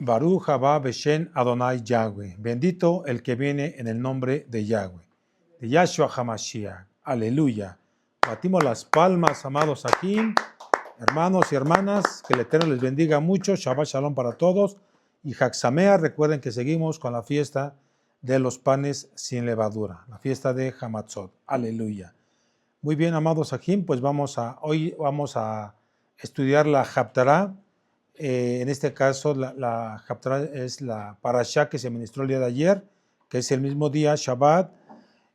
Baruch haba Beshen Adonai Yahweh. Bendito el que viene en el nombre de Yahweh, de Yahshua HaMashiach. Aleluya. Batimos las palmas, amados aquí, hermanos y hermanas. Que el Eterno les bendiga mucho. Shabbat Shalom para todos. Y Chag Sameach. Recuerden que seguimos con la fiesta de los panes sin levadura, la fiesta de Hamatzot. Aleluya. Muy bien, amados aquí, pues hoy vamos a estudiar la Haftarah. En este caso, la Haftarah es la parashá que se ministró el día de ayer, que es el mismo día, Shabbat.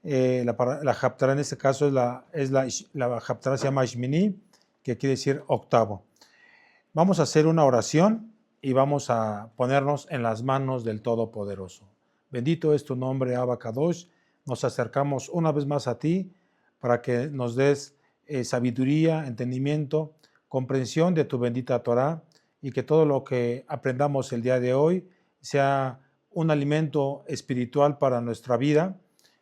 La Haftarah en este caso la Haftarah se llama Shmini, que quiere decir octavo. Vamos a hacer una oración y vamos a ponernos en las manos del Todopoderoso. Bendito es tu nombre, Abba Kadosh. Nos acercamos una vez más a ti para que nos des sabiduría, entendimiento, comprensión de tu bendita Torah, y que todo lo que aprendamos el día de hoy sea un alimento espiritual para nuestra vida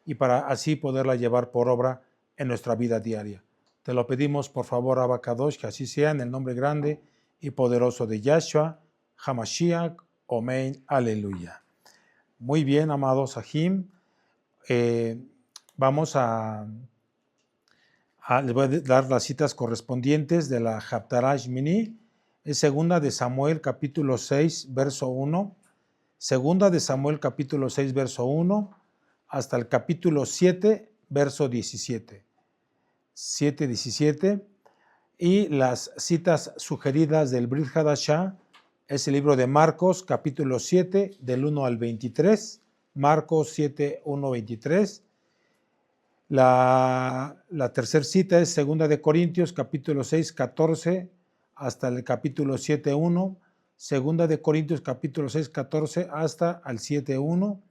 y para así poderla llevar por obra en nuestra vida diaria. Te lo pedimos, por favor, Abba Kadosh, que así sea, en el nombre grande y poderoso de Yahshua HaMashiach. Amén. Aleluya. Muy bien, amados Ajim. Vamos les voy a dar las citas correspondientes de la Haftarah Shmini. Es segunda de Samuel capítulo 6, verso 1. Segunda de Samuel capítulo 6, verso 1, hasta el capítulo 7, verso 17. 7, 17. Y las citas sugeridas del Brit Hadashah es el libro de Marcos, capítulo 7, del 1 al 23. Marcos 7, 1, 23. La tercera cita es segunda de Corintios, capítulo 6, 14, hasta el capítulo 7, 1. Segunda de Corintios, capítulo 6, 14, hasta el 7, 1.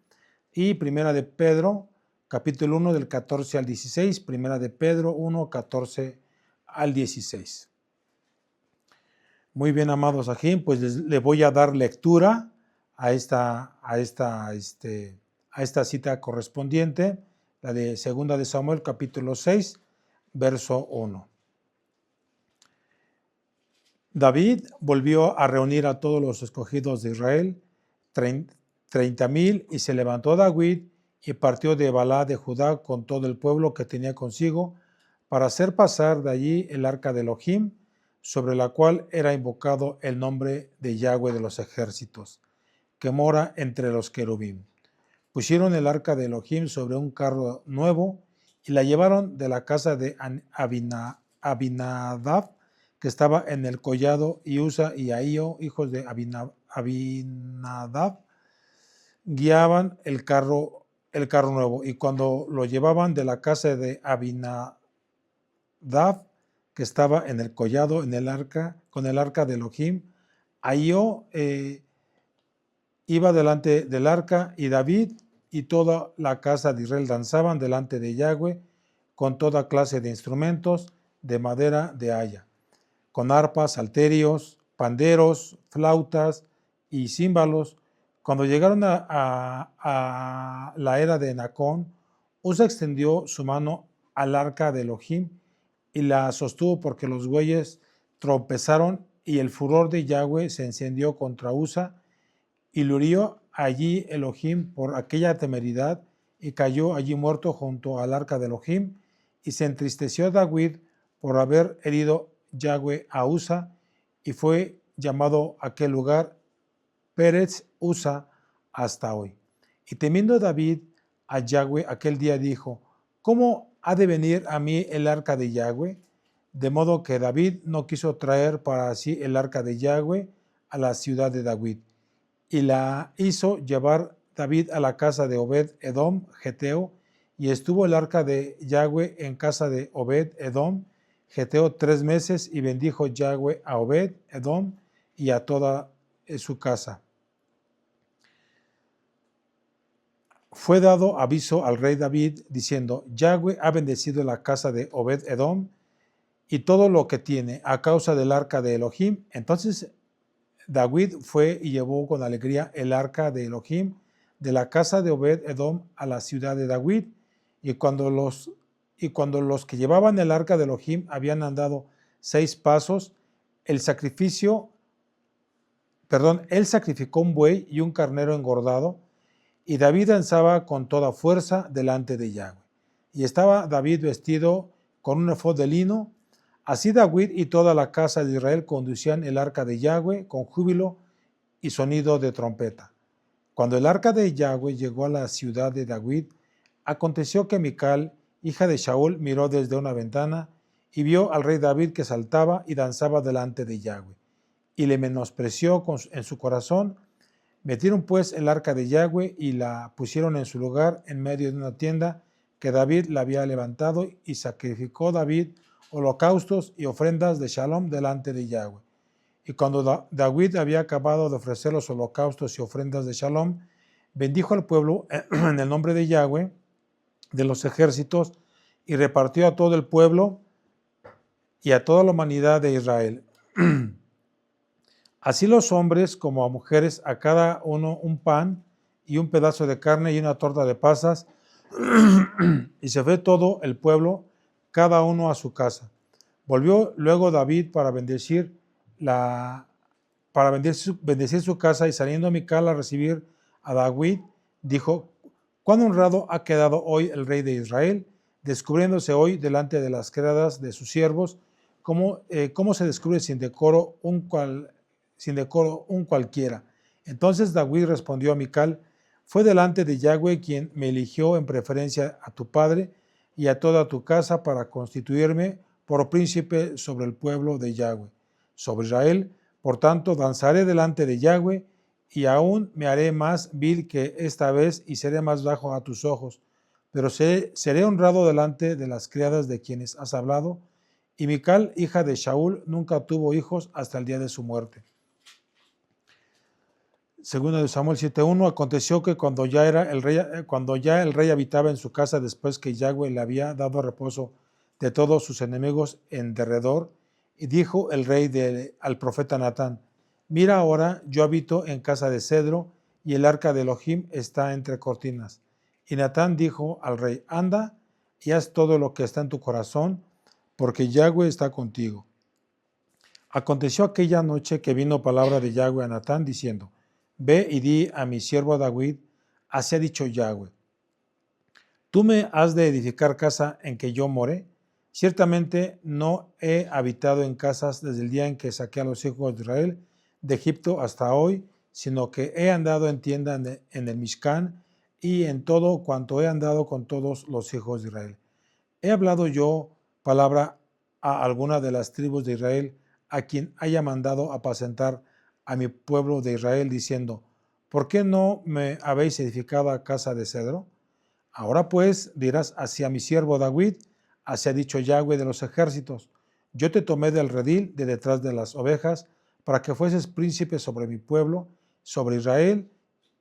Y primera de Pedro, capítulo 1, del 14 al 16. Primera de Pedro 1, 14 al 16. Muy bien, amados aquí, pues les voy a dar lectura a esta cita correspondiente, la de segunda de Samuel, capítulo 6, verso 1. David volvió a reunir a todos los escogidos de Israel, 30,000, y se levantó David y partió de Balá de Judá con todo el pueblo que tenía consigo, para hacer pasar de allí el arca de Elohim, sobre la cual era invocado el nombre de Yahweh de los ejércitos, que mora entre los querubim. Pusieron el arca de Elohim sobre un carro nuevo y la llevaron de la casa de Abinadab, que estaba en el collado, y Usa y Ahío, hijos de Abinadab, guiaban el carro nuevo. Y cuando lo llevaban de la casa de Abinadab, que estaba en el collado, con el arca de Elohim, Ahío iba delante del arca, y David y toda la casa de Israel danzaban delante de Yahweh con toda clase de instrumentos de madera de haya, con arpas, salterios, panderos, flautas y címbalos. Cuando llegaron a la era de Nacón, Usa extendió su mano al arca de Elohim y la sostuvo, porque los bueyes tropezaron, y el furor de Yahweh se encendió contra Usa, y lo hirió allí Elohim por aquella temeridad, y cayó allí muerto junto al arca de Elohim. Y se entristeció David por haber herido Yahweh a Usa, y fue llamado aquel lugar Pérez Usa hasta hoy. Y temiendo David a Yahweh, aquel día dijo: ¿cómo ha de venir a mí el arca de Yahweh? De modo que David no quiso traer para sí el arca de Yahweh a la ciudad de David, y la hizo llevar David a la casa de Obed-Edom, geteo, y estuvo el arca de Yahweh en casa de Obed-Edom, geteo, 3 meses, y bendijo Yahweh a Obed-Edom y a toda su casa. Fue dado aviso al rey David, diciendo: Yahweh ha bendecido la casa de Obed-Edom y todo lo que tiene a causa del arca de Elohim. Entonces David fue y llevó con alegría el arca de Elohim de la casa de Obed-Edom a la ciudad de David. Y cuando los que llevaban el arca de Elohim habían andado 6 pasos, el sacrificio él sacrificó un buey y un carnero engordado, y David danzaba con toda fuerza delante de Yahweh. Y estaba David vestido con un efod de lino. Así David y toda la casa de Israel conducían el arca de Yahweh con júbilo y sonido de trompeta. Cuando el arca de Yahweh llegó a la ciudad de David, aconteció que Mical, hija de Shaul, miró desde una ventana y vio al rey David que saltaba y danzaba delante de Yahweh, y le menospreció en su corazón. Metieron pues el arca de Yahweh y la pusieron en su lugar en medio de una tienda que David la había levantado, y sacrificó David holocaustos y ofrendas de shalom delante de Yahweh. Y cuando David había acabado de ofrecer los holocaustos y ofrendas de shalom, bendijo al pueblo en el nombre de Yahweh de los ejércitos, y repartió a todo el pueblo y a toda la humanidad de Israel. Así los hombres como a mujeres, a cada uno un pan y un pedazo de carne y una torta de pasas, y se fue todo el pueblo, cada uno a su casa. Volvió luego David para bendecir su casa, y saliendo Mical a recibir a David, dijo: «Cuán honrado ha quedado hoy el rey de Israel, descubriéndose hoy delante de las criadas de sus siervos, cómo se descubre sin decoro un cualquiera». Entonces David respondió a Mical: «Fue delante de Yahweh quien me eligió en preferencia a tu padre y a toda tu casa para constituirme por príncipe sobre el pueblo de Yahweh, sobre Israel. Por tanto, danzaré delante de Yahweh, y aún me haré más vil que esta vez, y seré más bajo a tus ojos, pero seré honrado delante de las criadas de quienes has hablado». Y Mical, hija de Shaul, nunca tuvo hijos hasta el día de su muerte. Segunda de Samuel 7:1. Aconteció que cuando ya el rey habitaba en su casa, después que Yahweh le había dado reposo de todos sus enemigos en derredor, y dijo el rey al profeta Natán: «Mira ahora, yo habito en casa de cedro, y el arca de Elohim está entre cortinas». Y Natán dijo al rey: «Anda y haz todo lo que está en tu corazón, porque Yahweh está contigo». Aconteció aquella noche que vino palabra de Yahweh a Natán, diciendo: «Ve y di a mi siervo David, así ha dicho Yahweh: ¿tú me has de edificar casa en que yo more? Ciertamente no he habitado en casas desde el día en que saqué a los hijos de Israel de Egipto hasta hoy, sino que he andado en tienda en el Mishkan, y en todo cuanto he andado con todos los hijos de Israel. ¿He hablado yo palabra a alguna de las tribus de Israel, a quien haya mandado apacentar a mi pueblo de Israel, diciendo: ¿por qué no me habéis edificado casa de cedro? Ahora pues dirás así a mi siervo David: así ha dicho Yahweh de los ejércitos: yo te tomé del redil de detrás de las ovejas, para que fueses príncipe sobre mi pueblo, sobre Israel,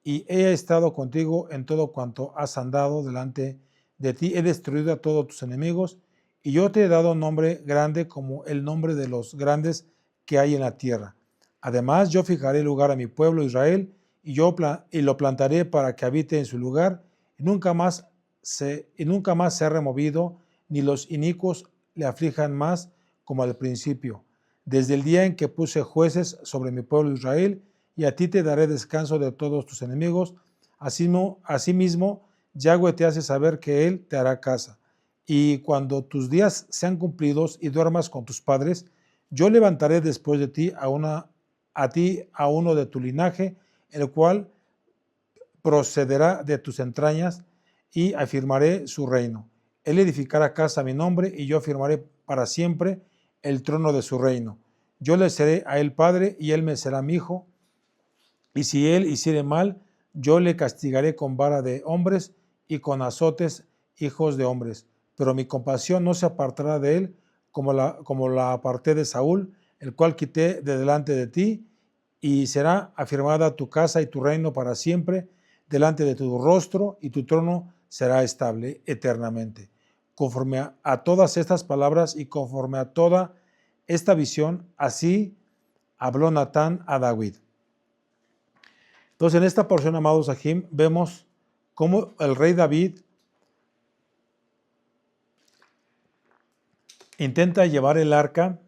y he estado contigo en todo cuanto has andado delante de ti. He destruido a todos tus enemigos, y yo te he dado nombre grande como el nombre de los grandes que hay en la tierra. Además, yo fijaré lugar a mi pueblo Israel, y lo plantaré para que habite en su lugar, y nunca más sea removido, ni los inicuos le aflijan más como al principio, desde el día en que puse jueces sobre mi pueblo Israel, y a ti te daré descanso de todos tus enemigos. Asimismo, Yahweh te hace saber que Él te hará casa. Y cuando tus días sean cumplidos y duermas con tus padres, yo levantaré después de ti a uno de tu linaje, el cual procederá de tus entrañas, y afirmaré su reino. Él edificará casa a mi nombre, y yo afirmaré para siempre el trono de su reino. Yo le seré a él padre, y él me será mi hijo. Y si él hiciere mal, yo le castigaré con vara de hombres y con azotes hijos de hombres. Pero mi compasión no se apartará de él, como la aparté de Saúl, el cual quité de delante de ti, y será afirmada tu casa y tu reino para siempre delante de tu rostro, y tu trono será estable eternamente. Conforme a todas estas palabras y conforme a toda esta visión, así habló Natán a David. Entonces, en esta porción, amados Sahim, vemos cómo el rey David intenta llevar el arca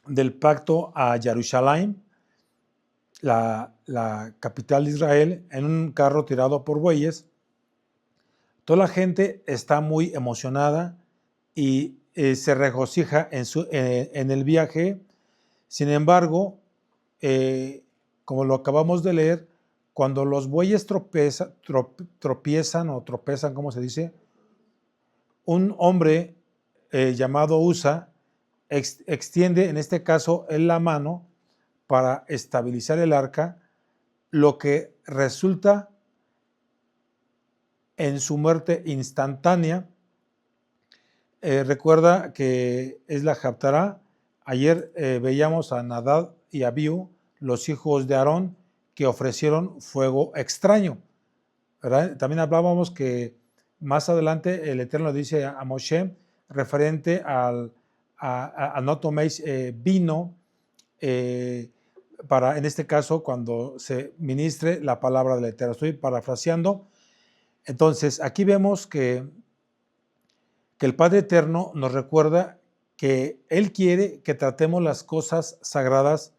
del pacto a Jerusalén, la capital de Israel, en un carro tirado por bueyes. Toda la gente está muy emocionada y se regocija en el viaje. Sin embargo, como lo acabamos de leer, cuando los bueyes tropiezan, ¿cómo se dice? Un hombre llamado Usa extiende, en este caso, la mano para estabilizar el arca, lo que resulta en su muerte instantánea. Recuerda que es la Haftará. Ayer veíamos a Nadab y Abiú, los hijos de Aarón, que ofrecieron fuego extraño, ¿verdad? También hablábamos que más adelante el Eterno dice a Moshe, referente a no toméis vino, para, en este caso, cuando se ministre la palabra del Eterno. Estoy parafraseando. Entonces, aquí vemos que el Padre Eterno nos recuerda que Él quiere que tratemos las cosas sagradas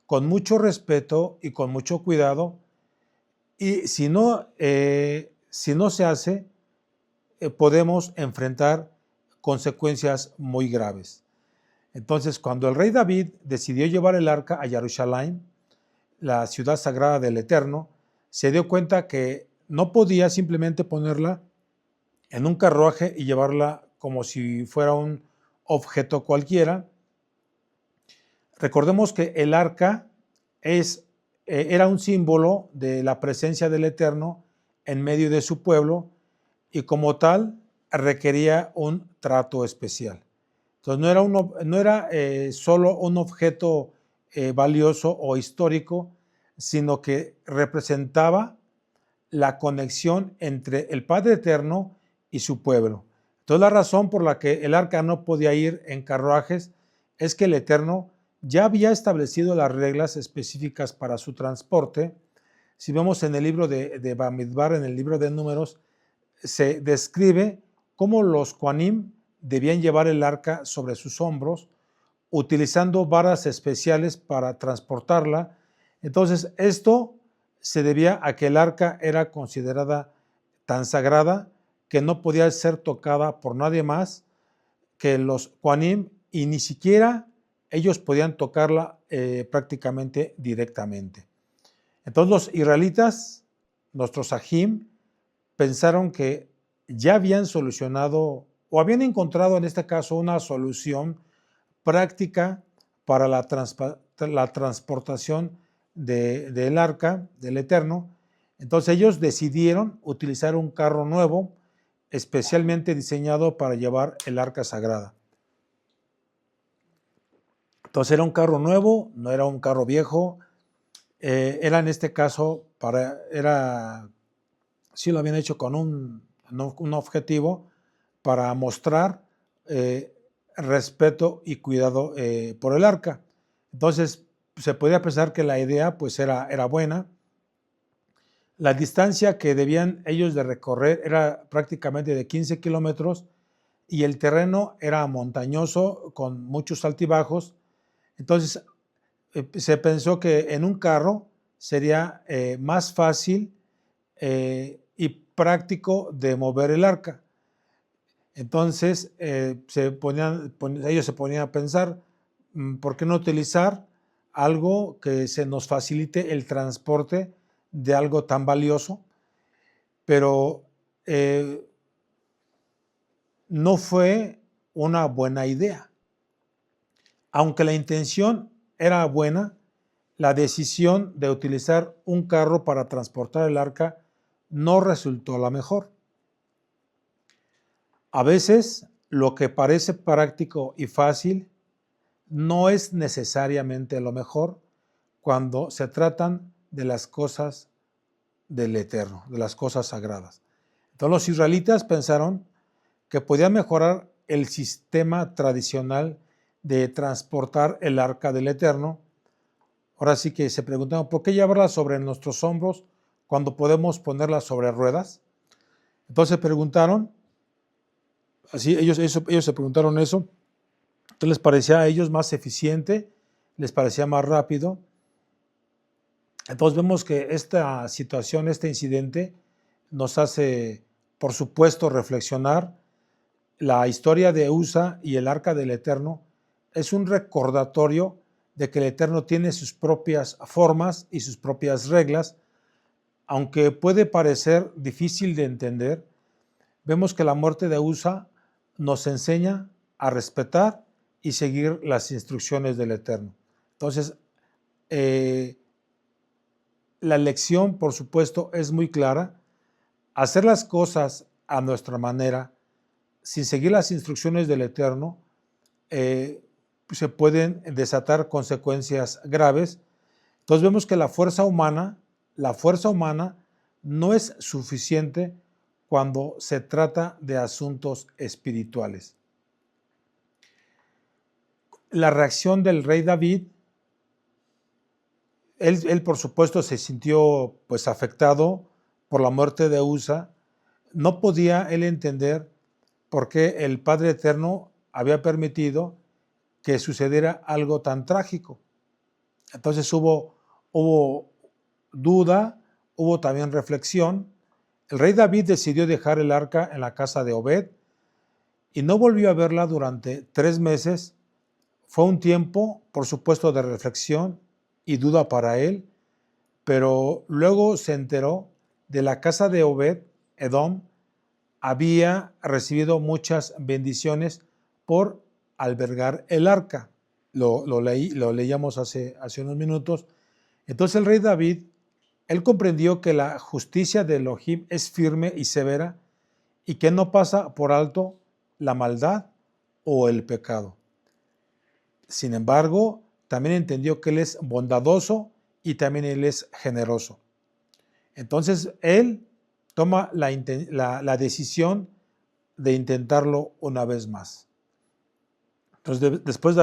con mucho respeto y con mucho cuidado, y si no se hace, podemos enfrentar consecuencias muy graves. Entonces, cuando el rey David decidió llevar el arca a Jerusalén, la ciudad sagrada del Eterno, se dio cuenta que no podía simplemente ponerla en un carruaje y llevarla como si fuera un objeto cualquiera. Recordemos que el arca era un símbolo de la presencia del Eterno en medio de su pueblo y como tal requería un trato especial. Entonces no era solo un objeto valioso o histórico, sino que representaba la conexión entre el Padre Eterno y su pueblo. Entonces la razón por la que el arca no podía ir en carruajes es que el Eterno ya había establecido las reglas específicas para su transporte. Si vemos en el libro de Bamidbar, en el libro de Números, se describe cómo los Kohanim debían llevar el arca sobre sus hombros, utilizando varas especiales para transportarla. Entonces, esto se debía a que el arca era considerada tan sagrada que no podía ser tocada por nadie más que los Kohanim, y ni siquiera ellos podían tocarla prácticamente directamente. Entonces los israelitas, nuestros Ajim, pensaron que ya habían solucionado o habían encontrado en este caso una solución práctica para la transportación del arca del Eterno. Entonces ellos decidieron utilizar un carro nuevo especialmente diseñado para llevar el arca sagrada. Entonces era un carro nuevo, no era un carro viejo, era en este caso, sí lo habían hecho con un objetivo para mostrar respeto y cuidado por el arca. Entonces se podía pensar que la idea pues era buena. La distancia que debían ellos de recorrer era prácticamente de 15 kilómetros y el terreno era montañoso con muchos altibajos. Entonces se pensó que en un carro sería más fácil y práctico de mover el arca. Entonces ellos se ponían a pensar, ¿por qué no utilizar algo que se nos facilite el transporte de algo tan valioso? Pero no fue una buena idea. Aunque la intención era buena, la decisión de utilizar un carro para transportar el arca no resultó la mejor. A veces lo que parece práctico y fácil no es necesariamente lo mejor cuando se tratan de las cosas del Eterno, de las cosas sagradas. Entonces los israelitas pensaron que podían mejorar el sistema tradicional de transportar el arca del Eterno. Ahora sí que se preguntaron, ¿por qué llevarla sobre nuestros hombros cuando podemos ponerla sobre ruedas? Entonces preguntaron, así ellos se preguntaron eso. Entonces les parecía a ellos más eficiente, les parecía más rápido. Entonces vemos que esta situación, este incidente, nos hace, por supuesto, reflexionar. La historia de Usa y el Arca del Eterno es un recordatorio de que el Eterno tiene sus propias formas y sus propias reglas. Aunque puede parecer difícil de entender, vemos que la muerte de Usa nos enseña a respetar y seguir las instrucciones del Eterno. Entonces, la lección, por supuesto, es muy clara. Hacer las cosas a nuestra manera, sin seguir las instrucciones del Eterno, se pueden desatar consecuencias graves. Entonces vemos que la fuerza humana no es suficiente cuando se trata de asuntos espirituales. La reacción del rey David, él por supuesto se sintió pues afectado por la muerte de Usa. No podía él entender por qué el Padre Eterno había permitido que sucediera algo tan trágico. Entonces hubo duda, hubo también reflexión. El rey David decidió dejar el arca en la casa de Obed y no volvió a verla durante 3 meses. Fue un tiempo, por supuesto, de reflexión y duda para él, pero luego se enteró de la casa de Obed, Edom, había recibido muchas bendiciones por albergar el arca. Lo leíamos hace unos minutos. Entonces el rey David, él comprendió que la justicia de Elohim es firme y severa y que no pasa por alto la maldad o el pecado. Sin embargo, también entendió que Él es bondadoso y también Él es generoso. Entonces, Él toma la decisión de intentarlo una vez más. Entonces, después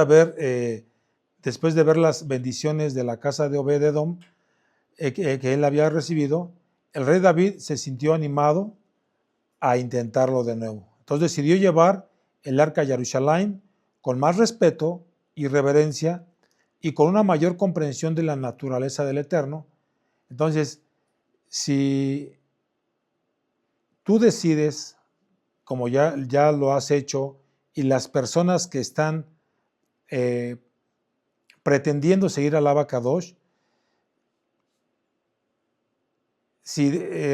de ver las bendiciones de la casa de Obed-Edom que él había recibido, el rey David se sintió animado a intentarlo de nuevo. Entonces decidió llevar el arca a Jerusalén con más respeto y reverencia y con una mayor comprensión de la naturaleza del Eterno. Entonces, si tú decides, como ya lo has hecho, y las personas que están pretendiendo seguir al Abacadosh,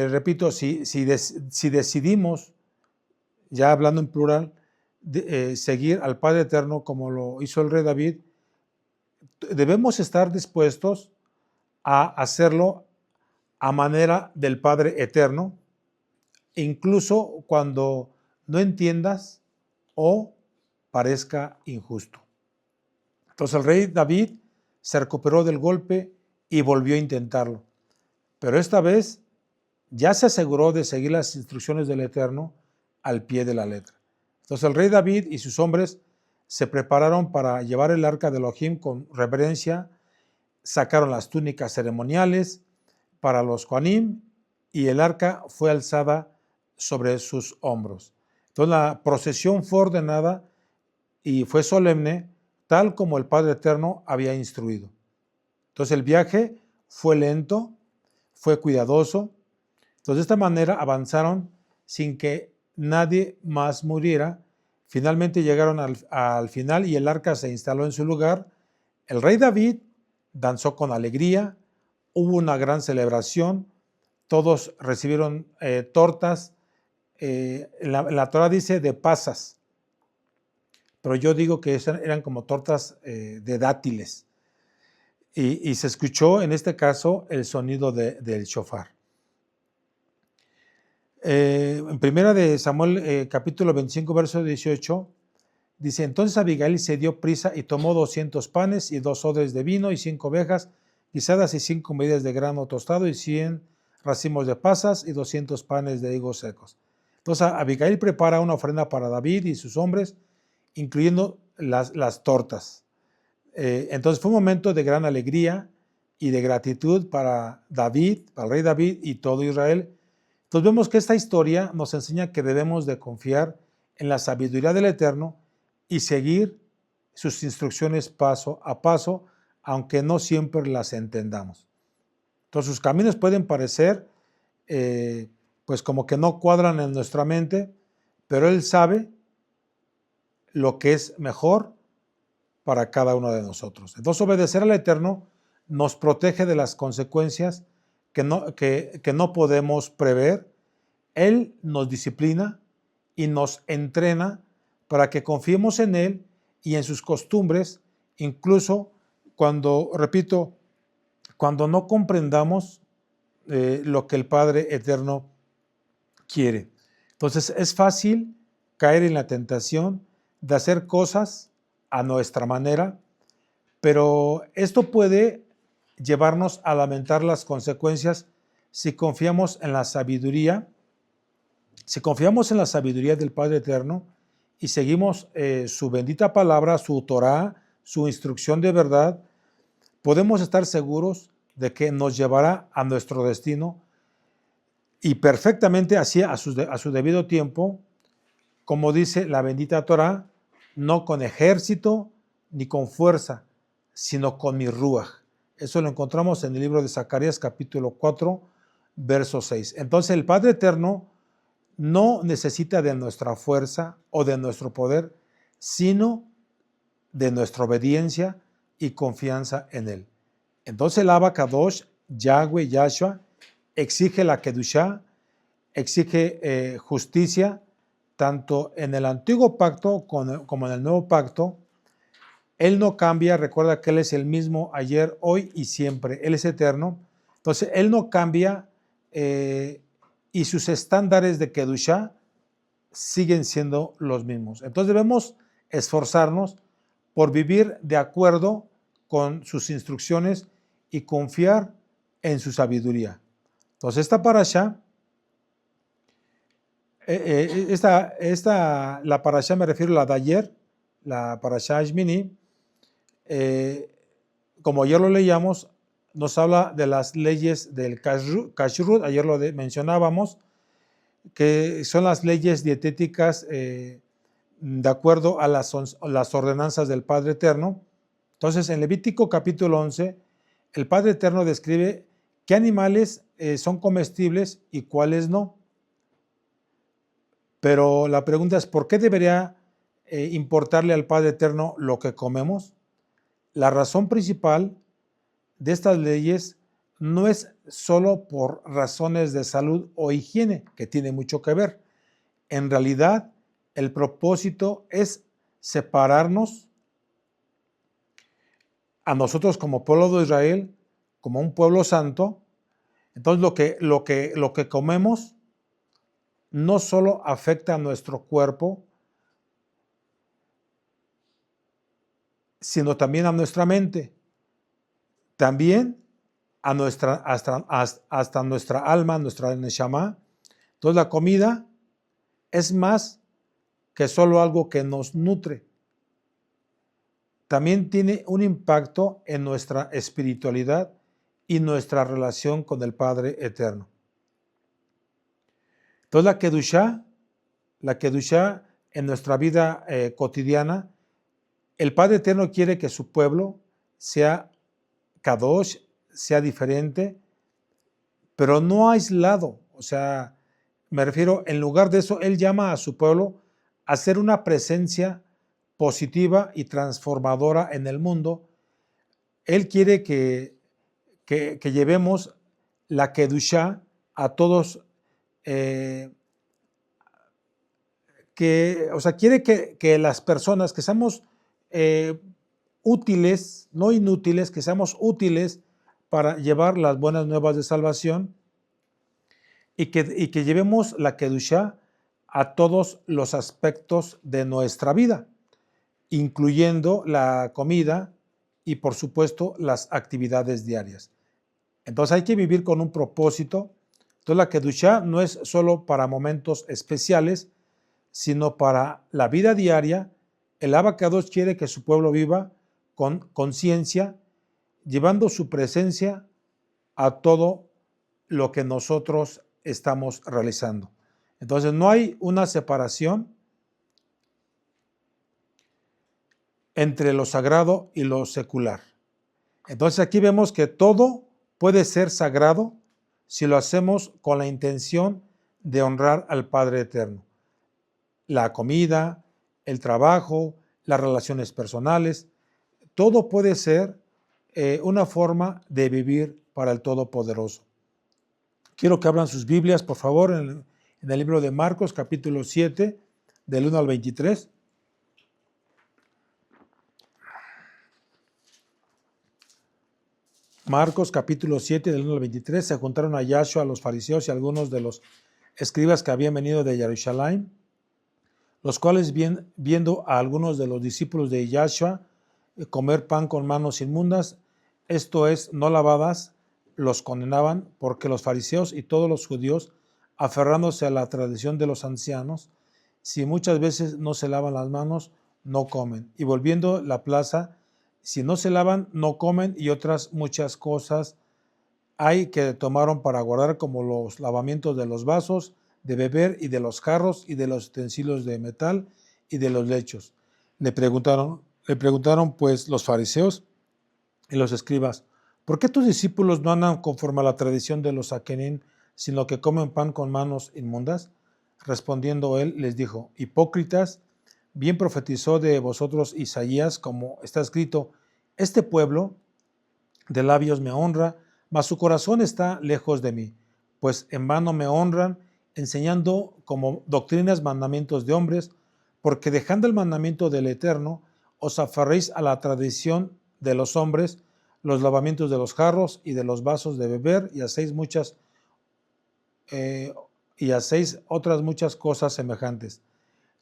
repito, si decidimos, ya hablando en plural, seguir al Padre Eterno como lo hizo el rey David, debemos estar dispuestos a hacerlo a manera del Padre Eterno, incluso cuando no entiendas o parezca injusto. Entonces el rey David se recuperó del golpe y volvió a intentarlo, pero esta vez ya se aseguró de seguir las instrucciones del Eterno al pie de la letra. Entonces el rey David y sus hombres se prepararon para llevar el arca de Elohim con reverencia, sacaron las túnicas ceremoniales para los Kohanim y el arca fue alzada sobre sus hombros. Entonces la procesión fue ordenada y fue solemne, tal como el Padre Eterno había instruido. Entonces el viaje fue lento, fue cuidadoso. Entonces de esta manera avanzaron sin que nadie más muriera. Finalmente llegaron al final y el arca se instaló en su lugar. El rey David danzó con alegría, hubo una gran celebración, todos recibieron tortas. La Torah dice de pasas, pero yo digo que eran como tortas de dátiles. Y se escuchó en este caso el sonido del shofar. En primera de Samuel, capítulo 25, verso 18, dice: entonces Abigail se dio prisa y tomó 200 panes y 2 odres de vino y 5 ovejas guisadas y 5 medidas de grano tostado y 100 racimos de pasas y 200 panes de higos secos. Entonces Abigail prepara una ofrenda para David y sus hombres, incluyendo las tortas. Entonces fue un momento de gran alegría y de gratitud para David, para el rey David y todo Israel. Entonces vemos que esta historia nos enseña que debemos de confiar en la sabiduría del Eterno y seguir sus instrucciones paso a paso, aunque no siempre las entendamos. Entonces sus caminos pueden parecer pues como que no cuadran en nuestra mente, pero Él sabe lo que es mejor para cada uno de nosotros. Entonces obedecer al Eterno nos protege de las consecuencias que no podemos prever. Él nos disciplina y nos entrena para que confiemos en Él y en sus costumbres, incluso cuando, repito, cuando no comprendamos lo que el Padre Eterno quiere. Entonces es fácil caer en la tentación de hacer cosas a nuestra manera, pero esto puede llevarnos a lamentar las consecuencias si confiamos en la sabiduría. Si confiamos en la sabiduría del Padre Eterno y seguimos su bendita palabra, su Torah, su instrucción de verdad, podemos estar seguros de que nos llevará a nuestro destino y perfectamente así a su debido tiempo, como dice la bendita Torah, no con ejército ni con fuerza, sino con mi ruaj. Eso lo encontramos en el libro de Zacarías capítulo 4, verso 6. Entonces el Padre Eterno no necesita de nuestra fuerza o de nuestro poder, sino de nuestra obediencia y confianza en Él. Entonces el Abba Kadosh, Yahweh, Yahshua, exige la Kedushá, exige justicia, tanto en el antiguo pacto como en el nuevo pacto. Él no cambia, recuerda que Él es el mismo ayer, hoy y siempre. Él es eterno. Entonces Él no cambia y sus estándares de Kedushá siguen siendo los mismos. Entonces debemos esforzarnos por vivir de acuerdo con sus instrucciones y confiar en su sabiduría. Entonces esta parashá, la parashá me refiero a la de ayer, la parashá Shmini, como ayer lo leíamos, nos habla de las leyes del kashrut, ayer lo mencionábamos, que son las leyes dietéticas de acuerdo a las ordenanzas del Padre Eterno. Entonces, en Levítico capítulo 11, el Padre Eterno describe qué animales son comestibles y cuáles no. Pero la pregunta es, ¿por qué debería importarle al Padre Eterno lo que comemos? La razón principal de estas leyes no es solo por razones de salud o higiene, que tiene mucho que ver. En realidad, el propósito es separarnos a nosotros como pueblo de Israel, como un pueblo santo. Entonces, lo que comemos no solo afecta a nuestro cuerpo, sino también a nuestra mente, también a hasta nuestra alma, nuestra neshama. Entonces la comida es más que solo algo que nos nutre. También tiene un impacto en nuestra espiritualidad y nuestra relación con el Padre Eterno. Entonces la Kedushá en nuestra vida cotidiana, el Padre Eterno quiere que su pueblo sea Kadosh, sea diferente, pero no aislado. O sea, me refiero, en lugar de eso, Él llama a su pueblo a ser una presencia positiva y transformadora en el mundo. Él quiere que llevemos la Kedushá a todos, quiere que las personas, que seamos útiles, no inútiles, que seamos útiles para llevar las buenas nuevas de salvación y que llevemos la Kedushá a todos los aspectos de nuestra vida, incluyendo la comida y, por supuesto, las actividades diarias. Entonces hay que vivir con un propósito. Entonces la Kedushá no es solo para momentos especiales, sino para la vida diaria. El Abba Kadosh quiere que su pueblo viva con conciencia, llevando su presencia a todo lo que nosotros estamos realizando. Entonces no hay una separación entre lo sagrado y lo secular. Entonces aquí vemos que todo puede ser sagrado si lo hacemos con la intención de honrar al Padre Eterno. La comida, el trabajo, las relaciones personales, todo puede ser una forma de vivir para el Todopoderoso. Quiero que abran sus Biblias, por favor, en el libro de Marcos, capítulo 7, del 1 al 23. Marcos, capítulo 7, del 1 al 23. Se juntaron a Yahshua, a los fariseos y algunos de los escribas que habían venido de Jerusalén, los cuales viendo a algunos de los discípulos de Yahshua comer pan con manos inmundas, esto es, no lavadas, los condenaban, porque los fariseos y todos los judíos, aferrándose a la tradición de los ancianos, si muchas veces no se lavan las manos, no comen. Y volviendo la plaza, si no se lavan, no comen, y otras muchas cosas hay que tomaron para guardar, como los lavamientos de los vasos, de beber y de los jarros y de los utensilios de metal y de los lechos. Le preguntaron pues los fariseos y los escribas, ¿por qué tus discípulos no andan conforme a la tradición de los aquenín, sino que comen pan con manos inmundas? Respondiendo él, les dijo, hipócritas, bien profetizó de vosotros Isaías, como está escrito, este pueblo de labios me honra, mas su corazón está lejos de mí, pues en vano me honran, enseñando como doctrinas mandamientos de hombres, porque dejando el mandamiento del Eterno, os aferréis a la tradición de los hombres, los lavamientos de los jarros y de los vasos de beber, y hacéis otras muchas cosas semejantes.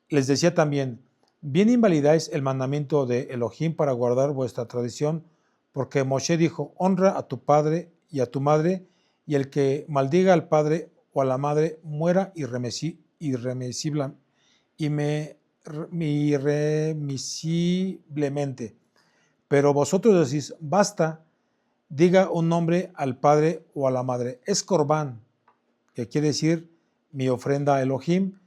Les decía también, bien invalidáis el mandamiento de Elohim para guardar vuestra tradición, porque Moshe dijo, honra a tu padre y a tu madre, y el que maldiga al padre o a la madre muera irremisiblemente. Pero vosotros decís, basta, diga un nombre al padre o a la madre. Es Corbán, que quiere decir mi ofrenda a Elohim.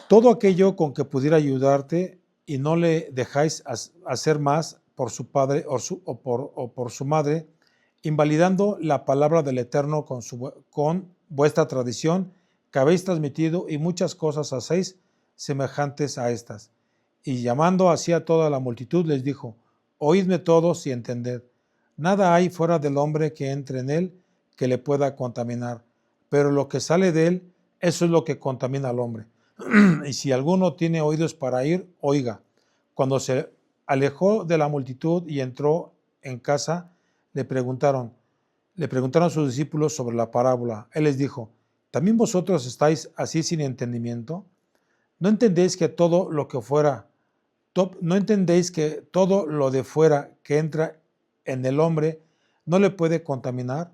Todo aquello con que pudiera ayudarte y no le dejáis hacer más por su padre o por su madre, invalidando la palabra del Eterno con vuestra tradición que habéis transmitido, y muchas cosas hacéis semejantes a estas. Y llamando así a toda la multitud, les dijo, oídme todos y entended, nada hay fuera del hombre que entre en él que le pueda contaminar, pero lo que sale de él, eso es lo que contamina al hombre. Y si alguno tiene oídos para ir, oiga. Cuando se alejó de la multitud y entró en casa, le preguntaron a sus discípulos sobre la parábola. Él les dijo, ¿también vosotros estáis así sin entendimiento? ¿No entendéis que todo lo de fuera que entra en el hombre no le puede contaminar?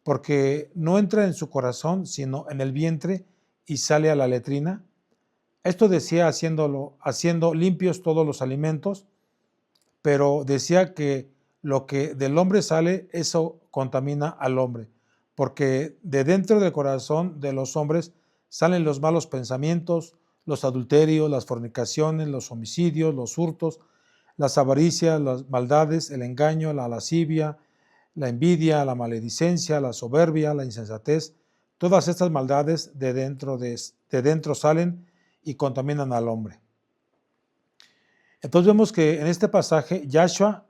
Porque no entra en su corazón, sino en el vientre y sale a la letrina. Esto decía haciendo limpios todos los alimentos, pero decía que lo que del hombre sale, eso contamina al hombre, porque de dentro del corazón de los hombres salen los malos pensamientos, los adulterios, las fornicaciones, los homicidios, los hurtos, las avaricias, las maldades, el engaño, la lascivia, la envidia, la maledicencia, la soberbia, la insensatez. Todas estas maldades de dentro salen y contaminan al hombre. Entonces vemos que en este pasaje Yahshua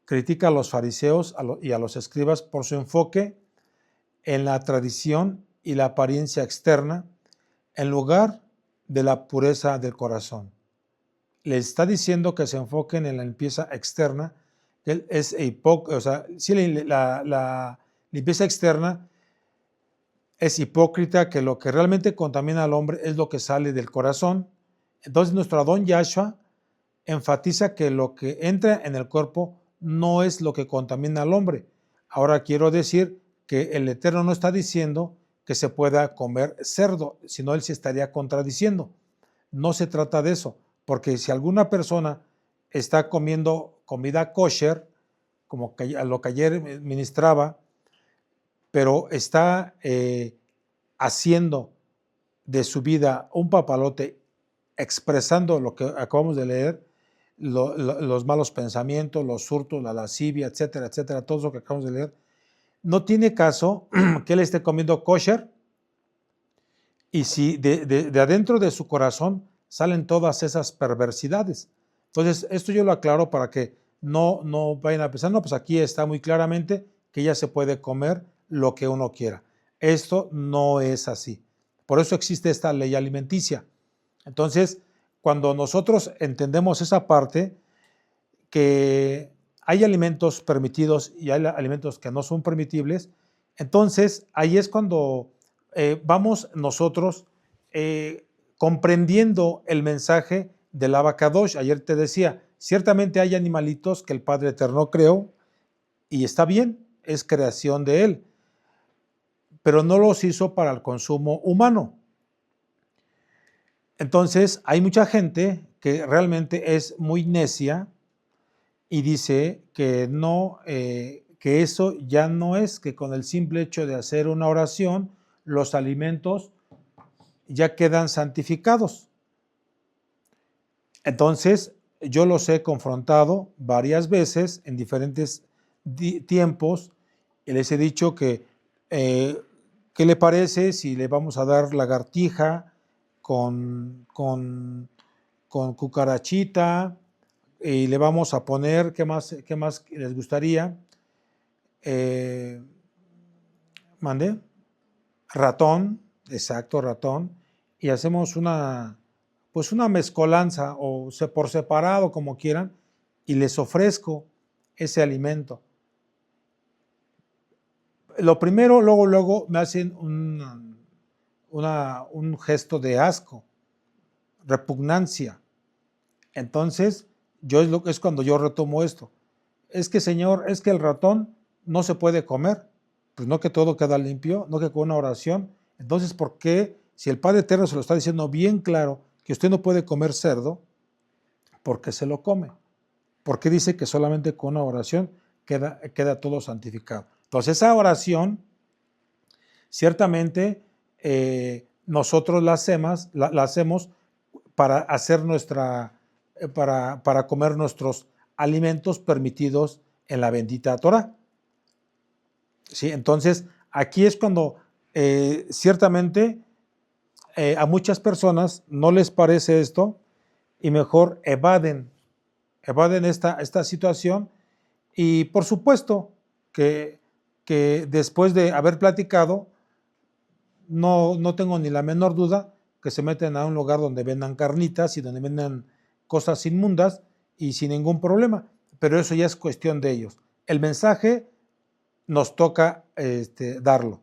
critica a los fariseos y a los escribas por su enfoque en la tradición y la apariencia externa en lugar de la pureza del corazón. Les está diciendo que se enfoquen en la limpieza externa, que es la limpieza externa es hipócrita, que lo que realmente contamina al hombre es lo que sale del corazón. Entonces nuestro Adón Yahshua enfatiza que lo que entra en el cuerpo no es lo que contamina al hombre. Ahora quiero decir que el Eterno no está diciendo que se pueda comer cerdo, sino él se estaría contradiciendo. No se trata de eso, porque si alguna persona está comiendo comida kosher, como lo que ayer ministraba, pero está haciendo de su vida un papalote, expresando lo que acabamos de leer, los malos pensamientos, los hurtos, la lascivia, etcétera, etcétera, todo lo que acabamos de leer, no tiene caso que él esté comiendo kosher y si de adentro de su corazón salen todas esas perversidades. Entonces, esto yo lo aclaro para que no vayan a pensar, no, pues aquí está muy claramente que ya se puede comer lo que uno quiera. Esto no es así. Por eso existe esta ley alimenticia. Entonces, cuando nosotros entendemos esa parte, que hay alimentos permitidos y hay alimentos que no son permitibles, entonces ahí es cuando vamos nosotros comprendiendo el mensaje del Abacadosh. Ayer te decía, ciertamente hay animalitos que el Padre Eterno creó y está bien, es creación de Él, pero no los hizo para el consumo humano. Entonces hay mucha gente que realmente es muy necia y dice que no, que eso ya no es, que con el simple hecho de hacer una oración, los alimentos ya quedan santificados. Entonces, yo los he confrontado varias veces en diferentes tiempos y les he dicho que, ¿qué le parece si le vamos a dar lagartija con cucarachita? Y le vamos a poner, qué más les gustaría? ¿Mandé? Ratón, exacto, ratón, y hacemos pues una mezcolanza o por separado, como quieran, y les ofrezco ese alimento. Lo primero, luego me hacen un gesto de asco, repugnancia. Entonces, es cuando yo retomo esto. Es que, Señor, es que el ratón no se puede comer. Pues no, que todo queda limpio, no, que con una oración. Entonces, ¿por qué? Si el Padre Eterno se lo está diciendo bien claro, que usted no puede comer cerdo, ¿por qué se lo come? ¿Por qué dice que solamente con una oración queda todo santificado? Entonces, esa oración, ciertamente, nosotros la hacemos para hacer para comer nuestros alimentos permitidos en la bendita Torah. ¿Sí? Entonces, aquí es cuando ciertamente a muchas personas no les parece esto y mejor evaden esta situación, y por supuesto que después de haber platicado, no tengo ni la menor duda que se meten a un lugar donde vendan carnitas y donde vendan cosas inmundas y sin ningún problema, pero eso ya es cuestión de ellos. El mensaje nos toca darlo.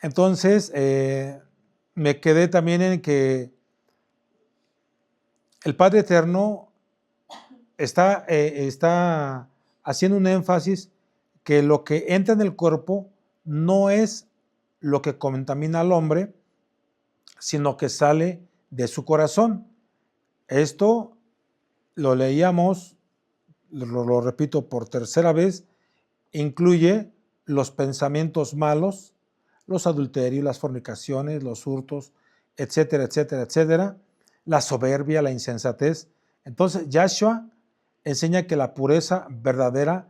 Entonces, me quedé también en que el Padre Eterno está haciendo un énfasis que lo que entra en el cuerpo no es lo que contamina al hombre, sino que sale de su corazón. Esto lo leíamos, lo repito por tercera vez, incluye los pensamientos malos, los adulterios, las fornicaciones, los hurtos, etcétera, etcétera, etcétera, la soberbia, la insensatez. Entonces, Yahshua enseña que la pureza verdadera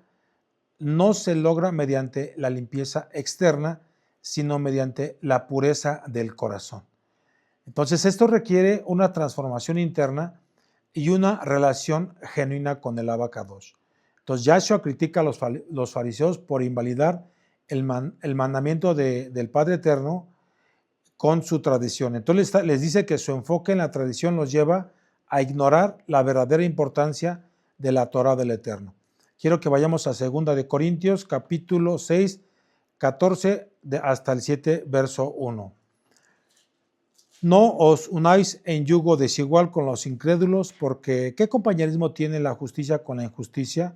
no se logra mediante la limpieza externa, sino mediante la pureza del corazón. Entonces, esto requiere una transformación interna y una relación genuina con el Abacadosh. Entonces, Yahshua critica a los fariseos por invalidar el mandamiento del Padre Eterno con su tradición. Entonces, les dice que su enfoque en la tradición los lleva a ignorar la verdadera importancia de la Torah del Eterno. Quiero que vayamos a 2 de Corintios, capítulo 6, 14 hasta el 7, verso 1. No os unáis en yugo desigual con los incrédulos, porque ¿qué compañerismo tiene la justicia con la injusticia?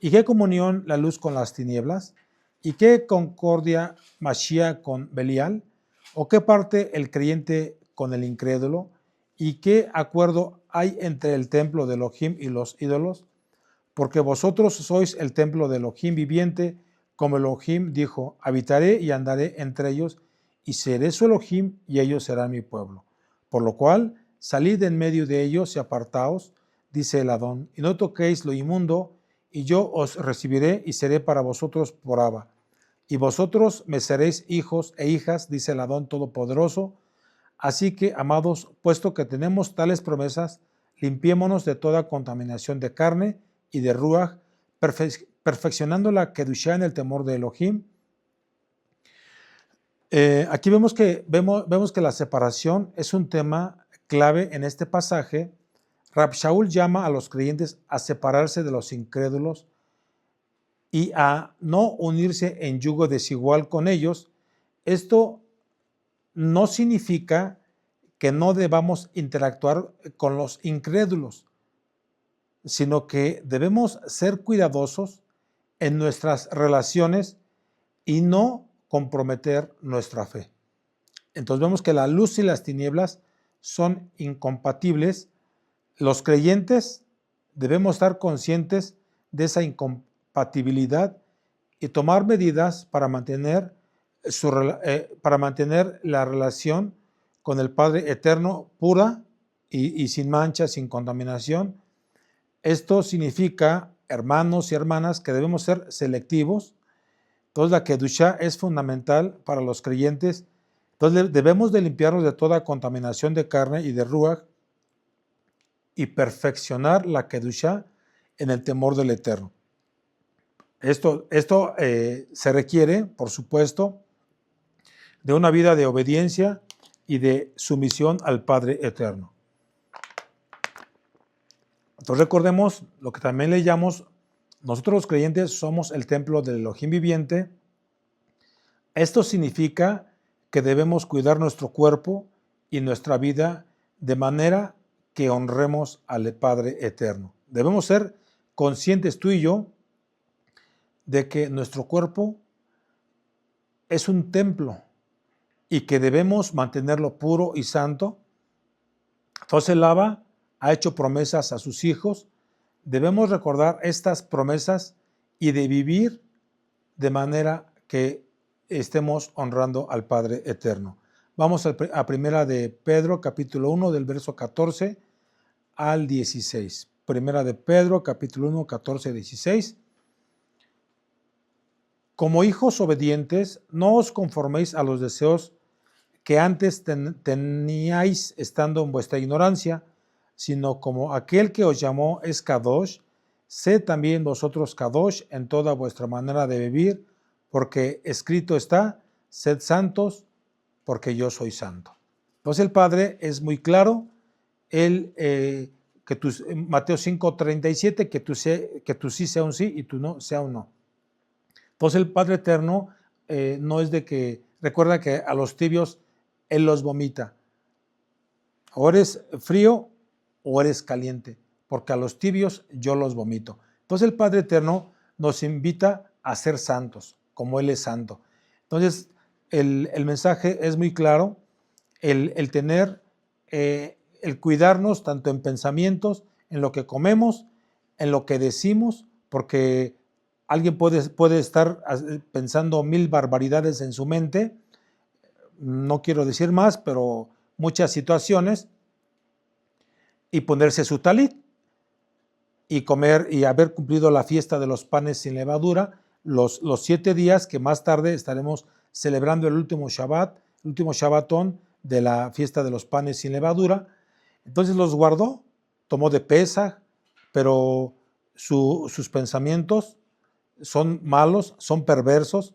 ¿Y qué comunión la luz con las tinieblas? ¿Y qué concordia Mashiach con Belial? ¿O qué parte el creyente con el incrédulo? ¿Y qué acuerdo hay entre el templo de Elohim y los ídolos? Porque vosotros sois el templo de Elohim viviente, como Elohim dijo, habitaré y andaré entre ellos, y seré su Elohim, y ellos serán mi pueblo. Por lo cual, salid en medio de ellos y apartaos, dice el Adón, y no toquéis lo inmundo, y yo os recibiré y seré para vosotros por Abba. Y vosotros me seréis hijos e hijas, dice el Adón Todopoderoso. Así que, amados, puesto que tenemos tales promesas, limpiémonos de toda contaminación de carne y de ruaj, perfeccionando la kedushá en el temor de Elohim. Aquí vemos que la separación es un tema clave en este pasaje. Rab Shaul llama a los creyentes a separarse de los incrédulos y a no unirse en yugo desigual con ellos. Esto no significa que no debamos interactuar con los incrédulos, sino que debemos ser cuidadosos en nuestras relaciones y no comprometer nuestra fe. Entonces vemos que la luz y las tinieblas son incompatibles. Los creyentes debemos estar conscientes de esa incompatibilidad y tomar medidas para mantener la relación con el Padre Eterno pura y sin mancha, sin contaminación. Esto significa, hermanos y hermanas, que debemos ser selectivos. Entonces la kedushá es fundamental para los creyentes. Entonces debemos de limpiarnos de toda contaminación de carne y de ruaj y perfeccionar la kedushá en el temor del Eterno. Esto se requiere, por supuesto, de una vida de obediencia y de sumisión al Padre Eterno. Entonces recordemos lo que también leíamos: nosotros los creyentes somos el templo del Elohim viviente. Esto significa que debemos cuidar nuestro cuerpo y nuestra vida de manera que honremos al Padre Eterno. Debemos ser conscientes, tú y yo, de que nuestro cuerpo es un templo y que debemos mantenerlo puro y santo. Entonces el Abba ha hecho promesas a sus hijos. Debemos recordar estas promesas y de vivir de manera que estemos honrando al Padre Eterno. Vamos a primera de Pedro, capítulo 1, del verso 14 al 16. Primera de Pedro, capítulo 1, 14, 16. Como hijos obedientes, no os conforméis a los deseos que antes teníais estando en vuestra ignorancia, sino como aquel que os llamó es Kadosh, sed también vosotros Kadosh en toda vuestra manera de vivir, porque escrito está, sed santos, porque yo soy santo. Entonces el Padre es muy claro, Mateo 5:37, que tú sí sea un sí y tú no sea un no. Entonces el Padre Eterno no es de que, recuerda que a los tibios Él los vomita. O eres frío o eres caliente, porque a los tibios yo los vomito. Entonces el Padre Eterno nos invita a ser santos, como Él es santo. Entonces el mensaje es muy claro, el tener, el cuidarnos tanto en pensamientos, en lo que comemos, en lo que decimos, porque alguien puede estar pensando 1000 barbaridades en su mente, no quiero decir más, pero muchas situaciones, y ponerse su talit y comer y haber cumplido la fiesta de los panes sin levadura, los 7 días que más tarde estaremos celebrando el último Shabbat, el último Shabbatón de la fiesta de los panes sin levadura. Entonces los guardó, tomó de Pesaj, pero sus pensamientos son malos, son perversos,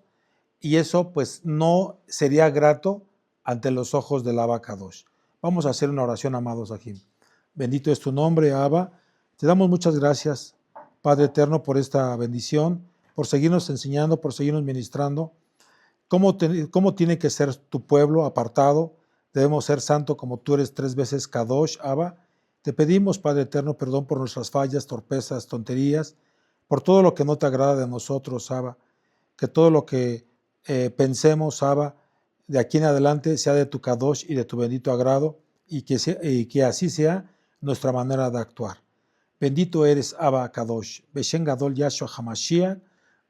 y eso pues no sería grato ante los ojos del Abba Kadosh. Vamos a hacer una oración, amados aquí. Bendito es tu nombre, Abba. Te damos muchas gracias, Padre Eterno, por esta bendición, por seguirnos enseñando, por seguirnos ministrando. ¿Cómo tiene que ser tu pueblo apartado? Debemos ser santo como tú eres 3 veces Kadosh, Abba. Te pedimos, Padre Eterno, perdón por nuestras fallas, torpezas, tonterías, por todo lo que no te agrada de nosotros, Abba. Que todo lo que pensemos, Abba, de aquí en adelante sea de tu Kadosh y de tu bendito agrado, y que así sea nuestra manera de actuar. Bendito eres, Abba Kadosh. Beshen Gadol Yahshua HaMashiach.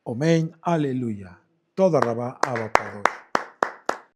Omen. Aleluya. Toda Rabá, Abba Kadosh.